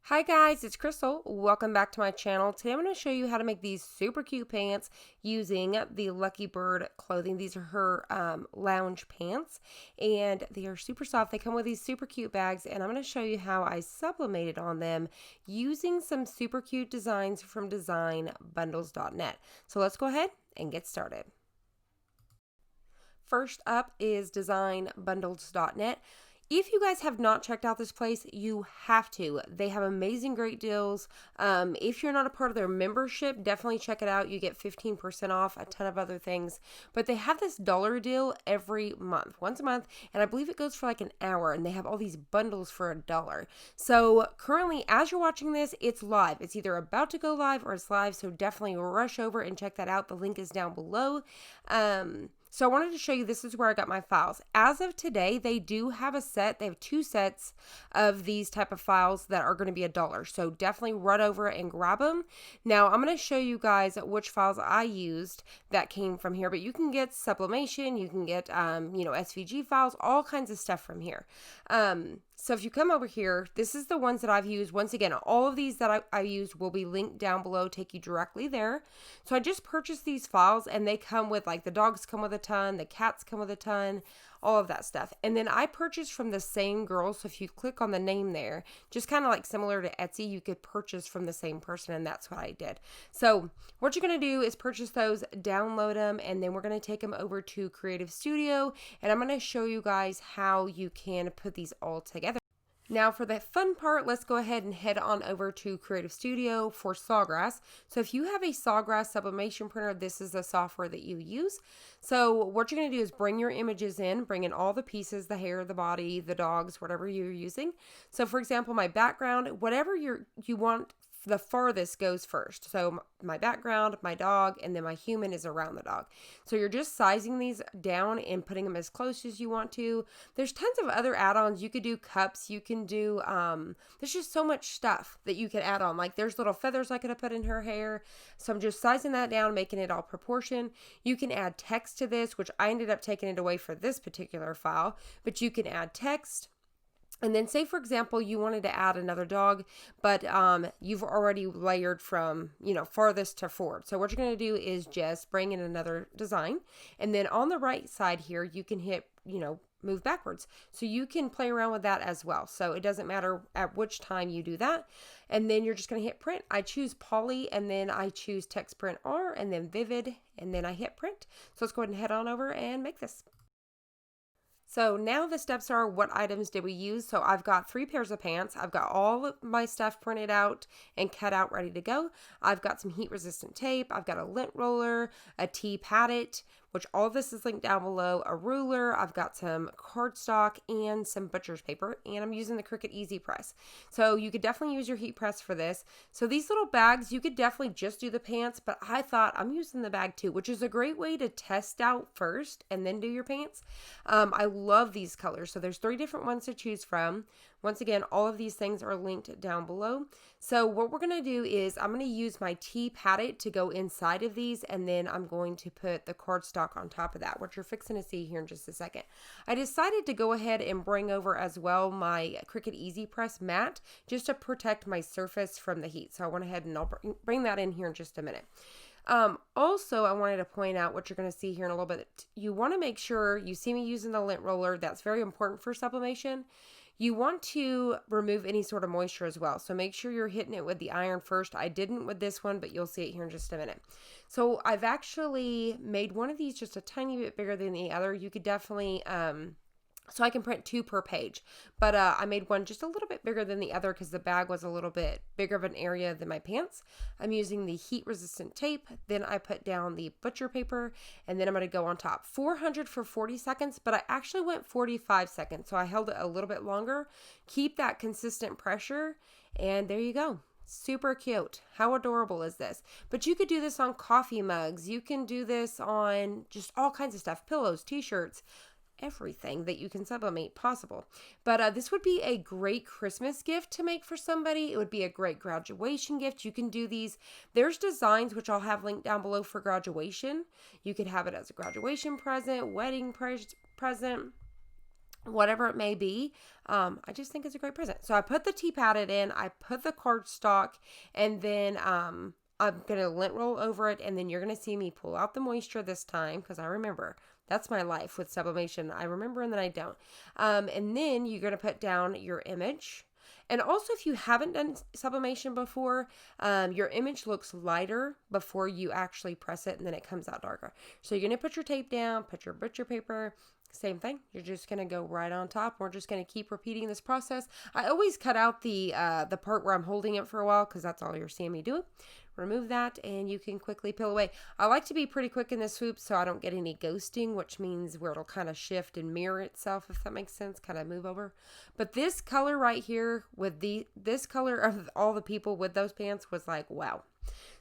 Hi guys, it's Crystal. Welcome back to my channel. Today I'm going to show you how to make these super cute pants using the Lucky Bird clothing. These are her lounge pants and they are super soft. They come with these super cute bags and I'm going to show you how I sublimated on them using some super cute designs from designbundles.net. So let's go ahead and get started. First up is designbundles.net. If you guys have not checked out this place, you have to. They have amazing, great deals. If you're not a part of their membership, definitely check it out. You get 15% off, a ton of other things. But they have this dollar deal every month, once a month, and I believe it goes for like an hour, and they have all these bundles for $1. So currently, as you're watching this, it's live. It's either about to go live or it's live, so definitely rush over and check that out. The link is down below. So I wanted to show you, this is where I got my files. As of today, they do have a set. They have 2 sets of these type of files that are going to be $1. So definitely run over and grab them. Now I'm going to show you guys which files I used that came from here. But you can get Sublimation, you can get SVG files, all kinds of stuff from here. So if you come over here, this is the ones that I've used. Once again, all of these that I used will be linked down below, take you directly there. So I just purchased these files and they come with, like, the dogs come with a ton, the cats come with a ton, all of that stuff. And then I purchased from the same girl. So if you click on the name there, just kind of like similar to Etsy, you could purchase from the same person, and that's what I did. So what you're going to do is purchase those, download them, and then we're going to take them over to Creative Studio, and I'm going to show you guys how you can put these all together. Now for the fun part, let's go ahead and head on over to Creative Studio for Sawgrass. So if you have a Sawgrass sublimation printer, this is the software that you use. So what you're going to do is bring your images in, bring in all the pieces, the hair, the body, the dogs, whatever you're using. So for example, my background, whatever you want, the farthest goes first. So my background, my dog, and then my human is around the dog. So you're just sizing these down and putting them as close as you want to. There's tons of other add-ons. You could do cups. You can do, there's just so much stuff that you could add on. Like there's little feathers I could have put in her hair. So I'm just sizing that down, making it all proportion. You can add text to this, which I ended up taking it away for this particular file, but you can add text. And then say, for example, you wanted to add another dog, but you've already layered from, farthest to forward. So what you're going to do is just bring in another design. And then on the right side here, you can hit, move backwards. So you can play around with that as well. So it doesn't matter at which time you do that. And then you're just going to hit print. I choose poly, and then I choose text print R, and then vivid, and then I hit print. So let's go ahead and head on over and make this. So now the steps are, what items did we use? So I've got 3 pairs of pants. I've got all of my stuff printed out and cut out, ready to go. I've got some heat resistant tape. I've got a lint roller, a T-Pat-It, which all of this is linked down below, a ruler. I've got some cardstock and some butcher's paper, and I'm using the Cricut Easy Press. So you could definitely use your heat press for this. So these little bags, you could definitely just do the pants, but I thought I'm using the bag too, which is a great way to test out first and then do your pants. I love these colors. So there's 3 different ones to choose from. Once again, all of these things are linked down below. So what we're going to do is I'm going to use my T-Pat-It to go inside of these, and then I'm going to put the cardstock on top of that, which you're fixing to see here in just a second. I decided to go ahead and bring over as well my Cricut Easy Press mat just to protect my surface from the heat. So I went ahead and I'll bring that in here in just a minute. Also, I wanted to point out what you're going to see here in a little bit. You want to make sure you see me using the lint roller. That's very important for sublimation. You want to remove any sort of moisture as well. So make sure you're hitting it with the iron first. I didn't with this one, but you'll see it here in just a minute. So I've actually made one of these just a tiny bit bigger than the other. You could definitely, so I can print 2 per page, but I made one just a little bit bigger than the other because the bag was a little bit bigger of an area than my pants. I'm using the heat resistant tape. Then I put down the butcher paper, and then I'm going to go on top. 400 for 40 seconds, but I actually went 45 seconds. So I held it a little bit longer. Keep that consistent pressure, and there you go. Super cute. How adorable is this? But you could do this on coffee mugs. You can do this on just all kinds of stuff, pillows, t-shirts, everything that you can sublimate possible. But this would be a great Christmas gift to make for somebody. It would be a great graduation gift. You can do these. There's designs which I'll have linked down below for graduation. You could have it as a graduation present, wedding present. whatever it may be. I just think it's a great present. So I put the tea padded in, I put the cardstock, and then I'm going to lint roll over it, and then you're going to see me pull out the moisture this time, because I remember. That's my life with sublimation. I remember and then I don't. And then you're going to put down your image. And also, if you haven't done sublimation before, your image looks lighter before you actually press it, and then it comes out darker. So you're going to put your tape down, put your butcher paper. Same thing. You're just going to go right on top. We're just going to keep repeating this process. I always cut out the part where I'm holding it for a while, because that's all you're seeing me do. Remove that, and you can quickly peel away. I like to be pretty quick in this swoop so I don't get any ghosting, which means where it'll kind of shift and mirror itself, if that makes sense, kind of move over. But this color right here with this color of all the people with those pants was like, wow.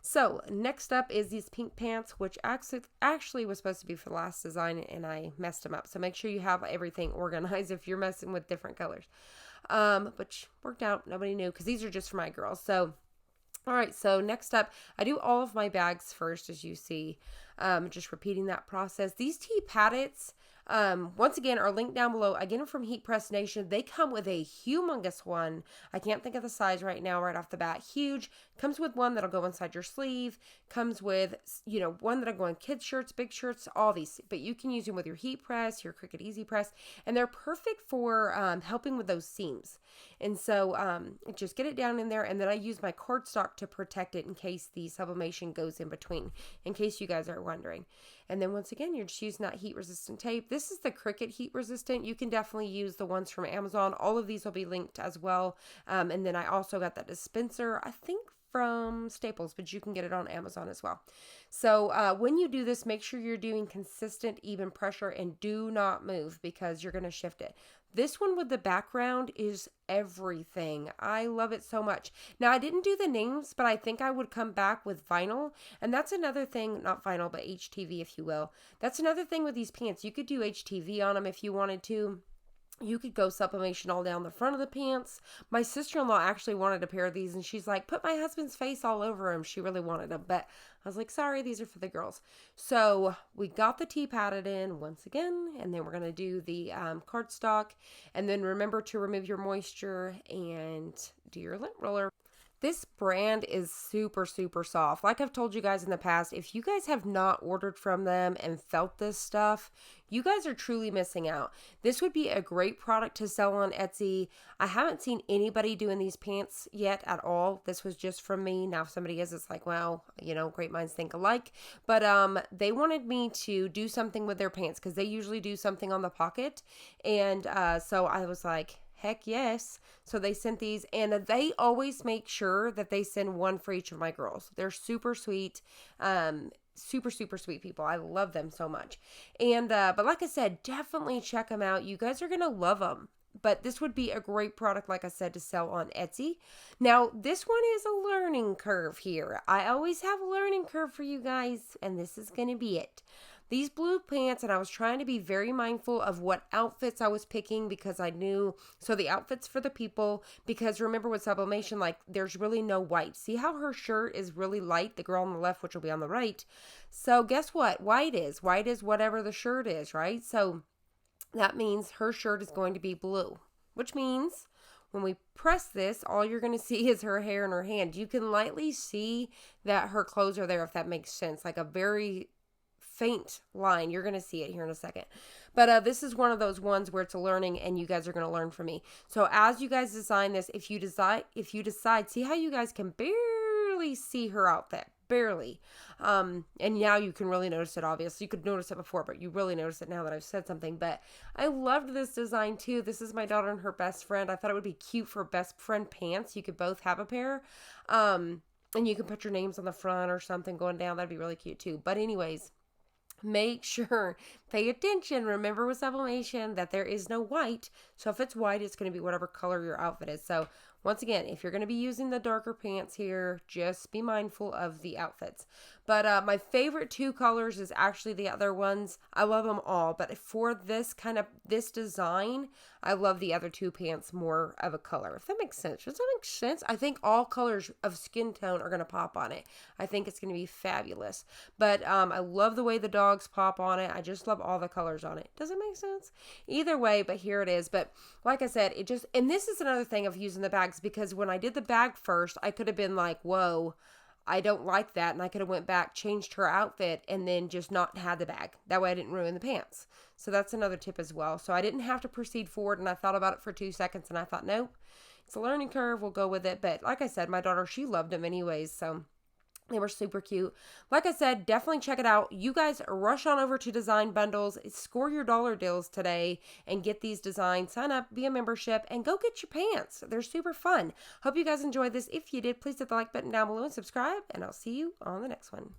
So next up is these pink pants, which actually was supposed to be for the last design, and I messed them up. So make sure you have everything organized if you're messing with different colors. Which worked out. Nobody knew, because these are just for my girls. So all right, so next up, I do all of my bags first, as you see, just repeating that process. These tea paddets, once again, are linked down below. I get them from Heat Press Nation. They come with a humongous one. I can't think of the size right now, right off the bat. Huge. Comes with one that'll go inside your sleeve. Comes with, one that'll go in kids' shirts, big shirts, all these. But you can use them with your heat press, your Cricut Easy Press, and they're perfect for helping with those seams. And so just get it down in there, and then I use my cardstock to protect it in case the sublimation goes in between, in case you guys are wondering. And then once again, you're just using that heat resistant tape. This is the Cricut heat resistant. You can definitely use the ones from Amazon. All of these will be linked as well. And then I also got that dispenser, I think from Staples, but you can get it on Amazon as well. So when you do this, make sure you're doing consistent, even pressure, and do not move, because you're going to shift it. This one with the background is everything. I love it so much. Now, I didn't do the names, but I think I would come back with vinyl. And that's another thing, not vinyl, but HTV, if you will. That's another thing with these pants. You could do HTV on them if you wanted to. You could go sublimation all down the front of the pants. My sister-in-law actually wanted a pair of these, and she's like, put my husband's face all over him. She really wanted them, but I was like, sorry, these are for the girls. So we got the tea padded in once again, and then we're going to do the cardstock, and then remember to remove your moisture and do your lint roller. This brand is super, super soft. Like I've told you guys in the past, if you guys have not ordered from them and felt this stuff, you guys are truly missing out. This would be a great product to sell on Etsy. I haven't seen anybody doing these pants yet at all. This was just from me. Now if somebody is, it's like, wow, great minds think alike. But they wanted me to do something with their pants, because they usually do something on the pocket. And so I was like, heck yes. So they sent these, and they always make sure that they send one for each of my girls. They're super sweet. Super, super sweet people. I love them so much. And, but like I said, definitely check them out. You guys are going to love them. But this would be a great product, like I said, to sell on Etsy. Now, this one is a learning curve here. I always have a learning curve for you guys, and this is going to be it. These blue pants, and I was trying to be very mindful of what outfits I was picking, because I knew, so the outfits for the people, because remember with sublimation, like there's really no white. See how her shirt is really light, the girl on the left, which will be on the right. So guess what? White is whatever the shirt is, right? So that means her shirt is going to be blue, which means when we press this, all you're going to see is her hair and her hand. You can lightly see that her clothes are there, if that makes sense, like a very faint line. You're going to see it here in a second. But this is one of those ones where it's a learning, and you guys are going to learn from me. So as you guys design this, if you decide, see how you guys can barely see her outfit, barely. And now you can really notice it, obviously. You could notice it before, but you really notice it now that I've said something. But I loved this design too. This is my daughter and her best friend. I thought it would be cute for best friend pants. You could both have a pair. And you can put your names on the front or something going down. That'd be really cute too. But anyways, make sure, pay attention, remember with sublimation that there is no white. So if it's white, it's going to be whatever color your outfit is. So once again, if you're going to be using the darker pants here, just be mindful of the outfits. But my favorite two colors is actually the other ones. I love them all, but for this design, I love the other two pants more of a color. If that makes sense. Does that make sense? I think all colors of skin tone are going to pop on it. I think it's going to be fabulous. But I love the way the dogs pop on it. I just love all the colors on it. Does it make sense? Either way, but here it is. But like I said, it just, and this is another thing of using the bags, because when I did the bag first, I could have been like, whoa, I don't like that. And I could have went back, changed her outfit, and then just not had the bag. That way I didn't ruin the pants. So that's another tip as well. So I didn't have to proceed forward, and I thought about it for 2 seconds, and I thought, nope, it's a learning curve. We'll go with it. But like I said, my daughter, she loved them anyways. So they were super cute. Like I said, definitely check it out. You guys rush on over to Design Bundles, score your dollar deals today, and get these designs. Sign up, be a membership, and go get your pants. They're super fun. Hope you guys enjoyed this. If you did, please hit the like button down below and subscribe, and I'll see you on the next one.